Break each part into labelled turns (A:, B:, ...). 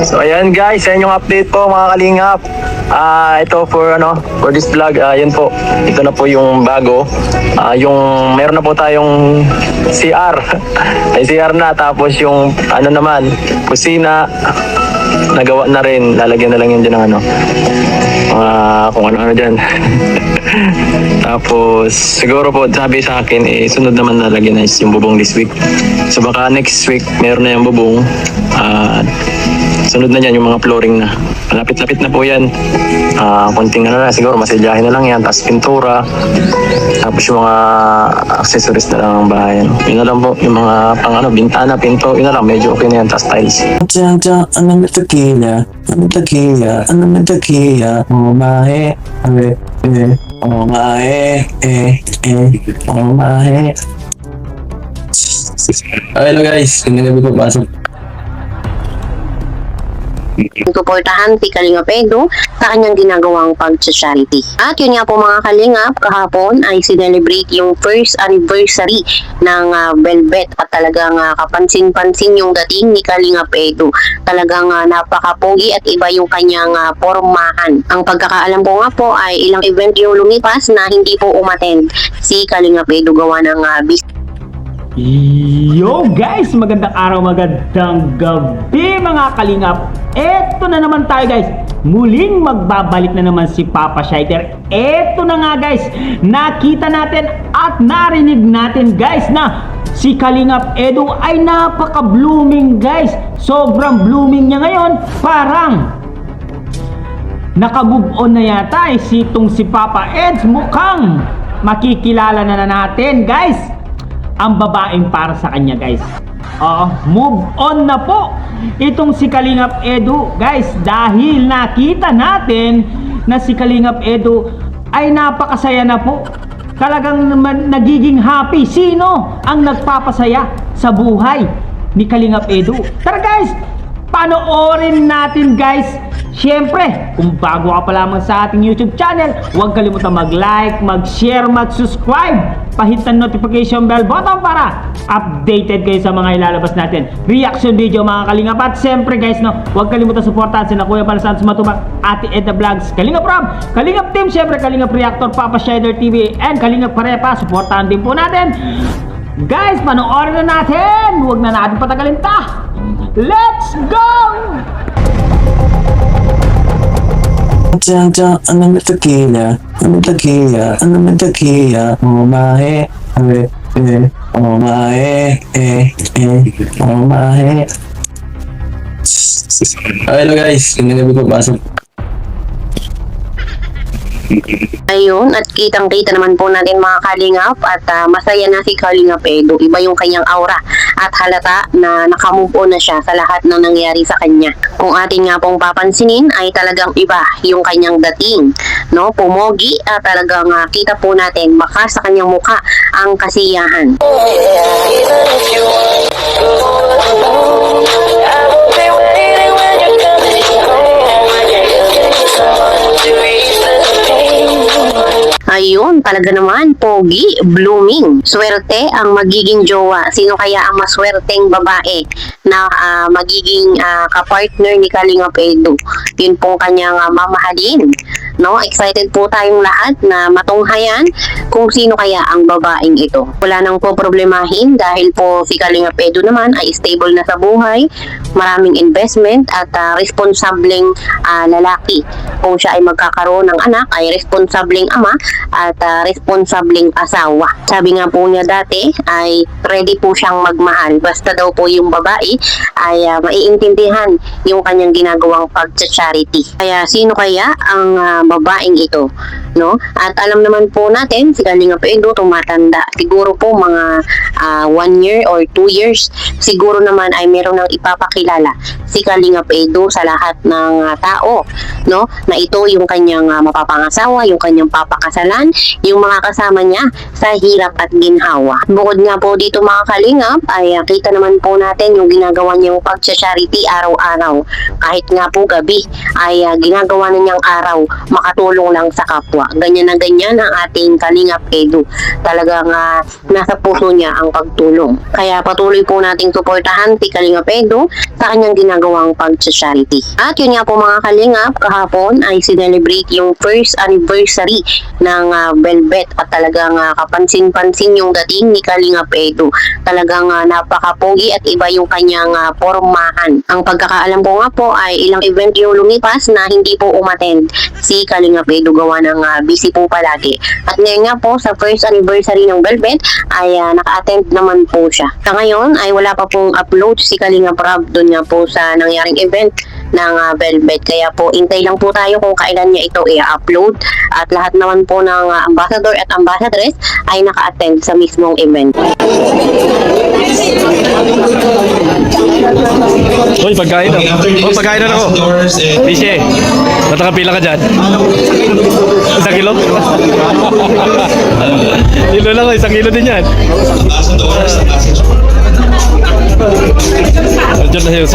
A: So ayan guys, yan yung update po mga kalingap. Ito for this vlog, yun po. Ito na po yung bago. Yung meron na po tayong CR. Ay CR na, tapos yung naman, kusina nagawa na rin. Lalagyan na lang yun dyan ng kung ano dyan. Tapos siguro po sabi sa akin sunod naman lalagyan na yung bubong this week. So baka next week meron na yung bubong. Sunod na yan yung mga flooring na. Malapit-lapit na po yan. Konting na siguro masilyahin na lang yan. Tapos pintura. Tapos yung mga accessories na lang ng bahay. Yun na lang po. Yung mga bintana, pinto. Yun na lang. Medyo okay na yan. Tapos tiles.
B: Ano tequila? Ano tequila? Ano tequila? Oh my, oh my, oh my. Hello guys, hindi na pasok.
C: Suportahan si Kalingap Edu sa kanyang ginagawang pag-charity. At yun nga po mga Kalingap, kahapon ay sinelebrate yung first anniversary ng Velvet at talagang kapansin-pansin yung dating ni Kalingap Edu. Talagang napakapogi at iba yung kanyang pormahan. Ang pagkakaalam ko nga po ay ilang event yung lumipas na hindi po umattend si Kalingap Edu gawa ng business.
D: Yo guys! Magandang araw, magandang gabi mga kalingap. Eto na naman tayo guys. Muling magbabalik na naman si Papa Shaiter. Eto na nga guys. Nakita natin at narinig natin guys na si Kalingap Edu ay napaka-blooming guys. Sobrang blooming niya ngayon. Parang naka-move on na yata itong si Papa Eds. Mukhang makikilala na natin guys ang babaeng para sa kanya guys. Move on na po itong si Kalingap Edu guys, dahil nakita natin na si Kalingap Edu ay napakasaya na po. Talagang nagiging happy. Sino ang nagpapasaya sa buhay ni Kalingap Edu? Tara guys, panoorin natin guys. Siyempre, kung bago ka pa lamang sa ating YouTube channel, huwag kalimutan mag-like, mag-share, mag-subscribe. Pahit ang notification bell button para updated kayo sa mga ilalabas natin reaction video mga kalingap. At siyempre guys, huwag kalimutan supportahan si Kuya Bal Santos Matubang, Ate Edna Vlogs, Kalingap Rob, Kalingap Team, siyempre Kalingap Reactor, Papa Shader TV, and Kalingap Parepa. Supportahan din po natin. Guys, panoorin na natin. Huwag na natin patagalin pa. Let's go!
B: Ano tequila? Ano tequila? Ano tequila? Oh my, oh my, oh my. Hello guys, hindi na pasok.
C: Ayun, at kitang-kita naman po natin mga kalingap at masaya na si Kalingap Edu. Iba yung kanyang aura at halata na nakamove on na siya sa lahat ng nangyari sa kanya. Kung atin nga pong papansinin ay talagang iba yung kanyang dating, no? Pumogi at talagang kita po natin baka sa kanyang mukha ang kasiyahan. Ayun, talaga naman, pogi, blooming. Swerte ang magiging jowa. Sino kaya ang maswerteng babae na magiging kapartner ni Kalingap Edu? Yun pong kanyang mamahalin. No? Excited po tayong lahat na matunghayan kung sino kaya ang babaeng ito. Wala nang po problemahin dahil po si Kalingap Edu naman ay stable na sa buhay, maraming investment at responsableng lalaki. Kung siya ay magkakaroon ng anak ay responsableng ama at responsableng asawa. Sabi nga po niya dati ay ready po siyang magmahal. Basta daw po yung babae ay maiintindihan yung kanyang ginagawang pag-charity. Kaya sino kaya ang babaeng ito? No? At alam naman po natin, si Kalingap Edu tumatanda. Siguro po mga 1 year or 2 years, siguro naman ay meron ng ipapakilala si Kalingap Edu sa lahat ng tao, no? Na ito yung kanyang mapapangasawa, yung kanyang papakasalan, naman yung mga kasama niya sa hirap at ginhawa. Bukod nga po dito mga kalingap ay kita naman po natin yung ginagawa niyang pag-charity araw-araw. Kahit nga po gabi ay ginagawa na niyang araw makatulong lang sa kapwa. Ganyan na ganyan ang ating Kalingap Edu. Talagang nasa puso niya ang pagtulong. Kaya patuloy po nating suportahan si Kalingap Edu sa kanyang ginagawang pag-charity. At yun nga po mga kalingap, kahapon ay sinelebrate yung first anniversary ng Velvet at talagang kapansin-pansin yung dating ni Kalingap Edu. Talagang napakapogi at iba yung kanyang pormahan. Ang pagkakaalam ko nga po ay ilang event yung lumipas na hindi po umattend si Kalingap Edu gawa ng busy po palagi. At ngayon nga po sa first anniversary ng Velvet ay naka-attend naman po siya. Sa ngayon ay wala pa pong upload si Kalingap Rob doon nga po sa nangyaring event ng Velvet. Kaya po intay lang po tayo kung kailan niya ito i-upload at lahat naman po ng ambassador at ambassadress ay naka-attend sa mismong event.
A: Uy, pagkain na. Oh, pagkain na ako. Bishe, natakapila ka dyan. Isang kilo? Kilo lang, isang kilo din yan. Diyan na yun.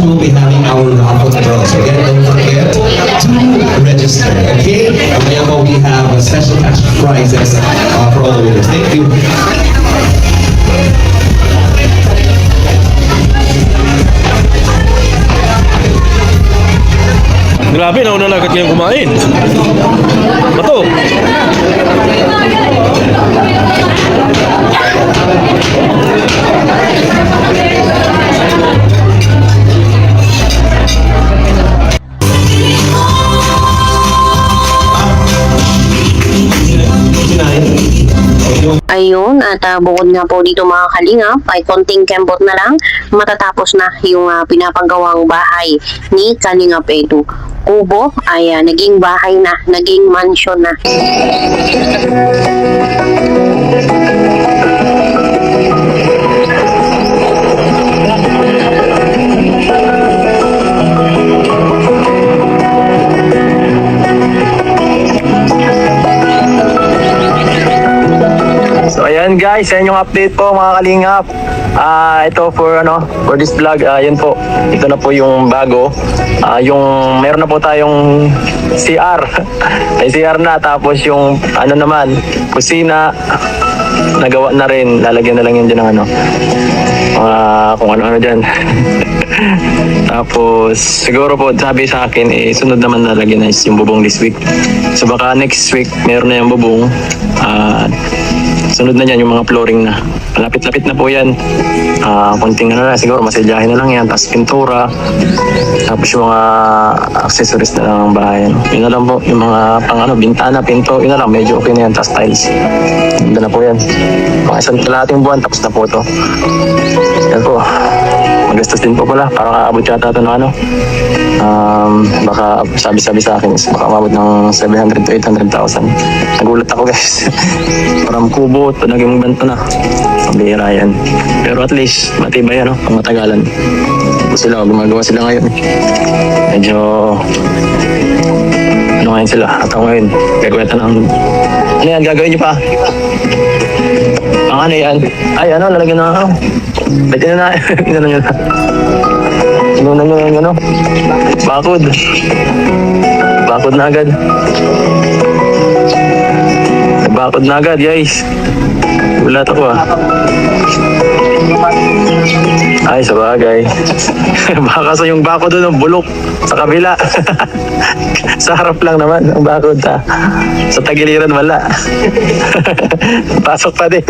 E: We'll be having our raffle draw. So again, don't forget to register. Okay? Mayama, we have special cash prizes for all the winners. Thank you.
A: Grabe, nauna na agad kayong kumain. Bato.
C: Ayun, at bukod nga po dito mga kalingap, ay konting kembot na lang, matatapos na yung pinapagawang bahay ni Kalingap Edu. Kubo ay naging bahay na, naging mansion na.
A: So ayan guys, yan yung update po mga kalingap. Ito for this vlog, yun po. Ito na po yung bago. Yung meron na po tayong CR. Ay CR na, tapos yung naman, kusina nagawa na rin. Lalagyan na lang yun dyan ng kung ano-ano dyan. Tapos siguro po sabi sa akin sunod naman lalagyan na yung bubong this week. So baka next week meron na yung bubong. Sunod na yan yung mga flooring na. Lapit-lapit na po yan. Konting na siguro masilyahin na lang yan. Tapos pintura. Tapos yung mga accessories na lang ng bahay. Yun na lang po. Yung mga bintana, pinto. Yun na lang. Medyo okay na yan. Tapos tiles. Ganda na po yan. Mga isang kalahating buwan. Tapos na po ito. Yan po. magastos din po pala. Parang aabot yata ito ng ano. Baka sabi-sabi sa akin is baka umabot ng 700 to 800,000. Nagulat ako guys. Parang kubo, ito naging ganito na. Pambihira yan. Pero at least, matibay ano, pang matagalan. Tapos sila, gumagawa sila ngayon. Medyo, ano ngayon sila? At ako ngayon, gagawin ng, ano yan, gagawin niyo pa? Ang ano yan? Ay, ano, lalagyan na ako. Pwede na na, inano nyo na. Inano nyo yung ano? Bakod. Bakod na agad. Nagbakod na agad, guys. Ulat ako ah. Ay, sa bagay. Baka sa yung bakod doon, bulok. Sa kabila. Sa harap lang naman, ang bakod ha. Sa tagiliran wala. Pasok pa din.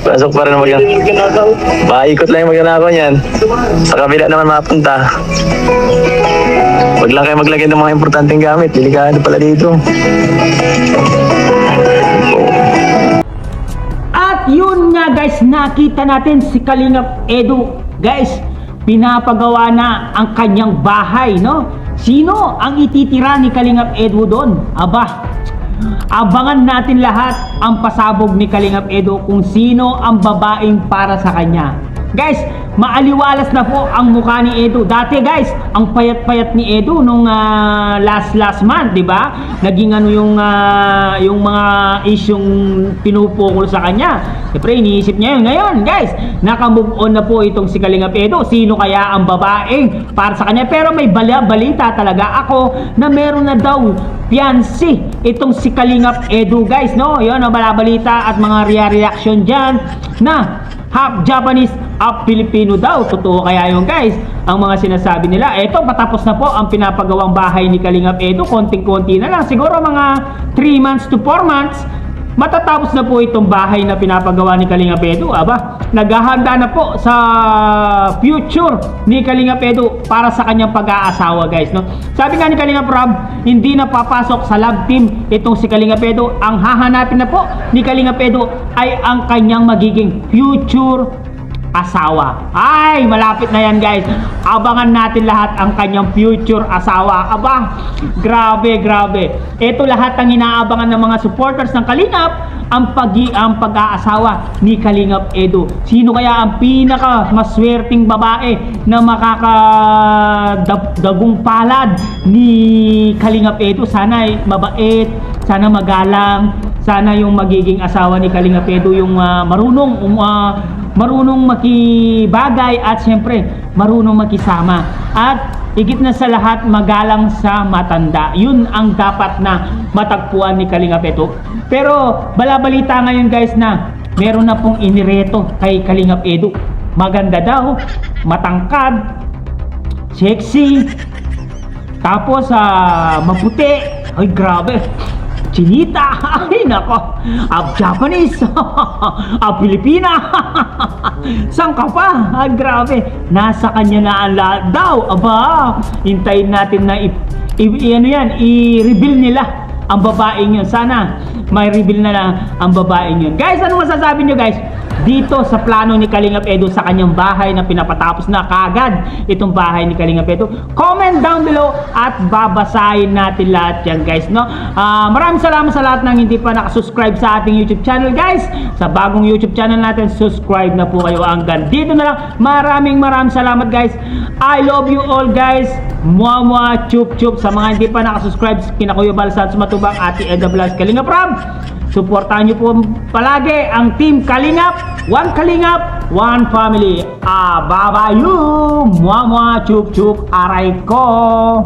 A: Pasok pa rin mag-anakaw. Maikot lang yung mag-anakaw niyan. Sa kabila naman mapunta. Huwag lang kayo maglagay ng mga importanteng gamit. Delikado pala dito.
D: At yun nga guys, nakita natin si Kalingap Edu. Guys, pinapagawa na ang kanyang bahay, no? Sino ang ititira ni Kalingap Edu doon? Aba, abangan natin lahat ang pasabog ni Kalingap Edu kung sino ang babaeng para sa kanya. Guys, maaliwalas na po ang mukha ni Edu. Dati guys, ang payat-payat ni Edu nung last month, di ba? Naging ano yung mga isyong pinupukol sa kanya. Siyempre, iniisip niya yun. Ngayon, guys, naka-move on na po itong si Kalingap Edu. Sino kaya ang babaeng para sa kanya? Pero may balita talaga ako na meron na daw fiancé itong si Kalingap Edu, guys, no? Yun ang balabalita at mga reaction dyan na half Japanese, half Filipino daw. Totoo kaya yun guys? Ang mga sinasabi nila. Eto, patapos na po ang pinapagawang bahay ni Kalingap Edu. Konting-konti na lang. Siguro mga 3 months to 4 months, matatapos na po itong bahay na pinapagawa ni Kalingap Edu. Aba, naghahanda na po sa future ni Kalingap Edu para sa kanyang pag-aasawa guys, no? Sabi nga ni Kalingap Rob, hindi na papasok sa love team itong si Kalingap Edu. Ang hahanapin na po ni Kalingap Edu ay ang kanyang magiging future asawa. Ay, malapit na yan guys. Abangan natin lahat ang kanyang future asawa. Aba, grabe. Ito lahat ang inaabangan ng mga supporters ng Kalingap, ang pag-aasawa ni Kalingap Edu. Sino kaya ang pinaka maswerteng babae na makakadagong palad ni Kalingap Edu? Sana ay mabait, sana magalang, sana yung magiging asawa ni Kalingap Edu yung marunong makibagay at syempre marunong makisama at higit na sa lahat magalang sa matanda. Yun ang dapat na matagpuan ni Kalingap Edu. Pero balabalita ngayon guys na meron na pong inireto kay Kalingap Edu. Maganda daw, matangkad, sexy, tapos maputi. Ay grabe, Chinita, ay nako, Japanese, Pilipina, saan ka pa? Ay grabe, nasa kanya na ang lahat daw. Aba, hintayin natin na i-reveal nila ang babaeng yun. Sana may reveal na lang ang babaeng yun. Guys, ano masasabi nyo guys dito sa plano ni Kalingap Edu sa kanyang bahay na pinapatapos na kagad itong bahay ni Kalingap Edu? Comment down below at babasahin natin lahat yan guys, no? Maraming salamat sa lahat ng hindi pa nakasubscribe sa ating YouTube channel guys. Sa bagong YouTube channel natin, subscribe na po kayo. Hanggang dito na lang. Maraming salamat guys. I love you all guys. Mwah, chup sa mga hindi pa nakasubscribe kina Kuya Balsat Matubang, Ate Eda Blas, Kalingap Rob. Suportahan niyo po palagi ang Team Kalingap. One Kalingap, one family. Babayu! Mwah, chup, aray ko!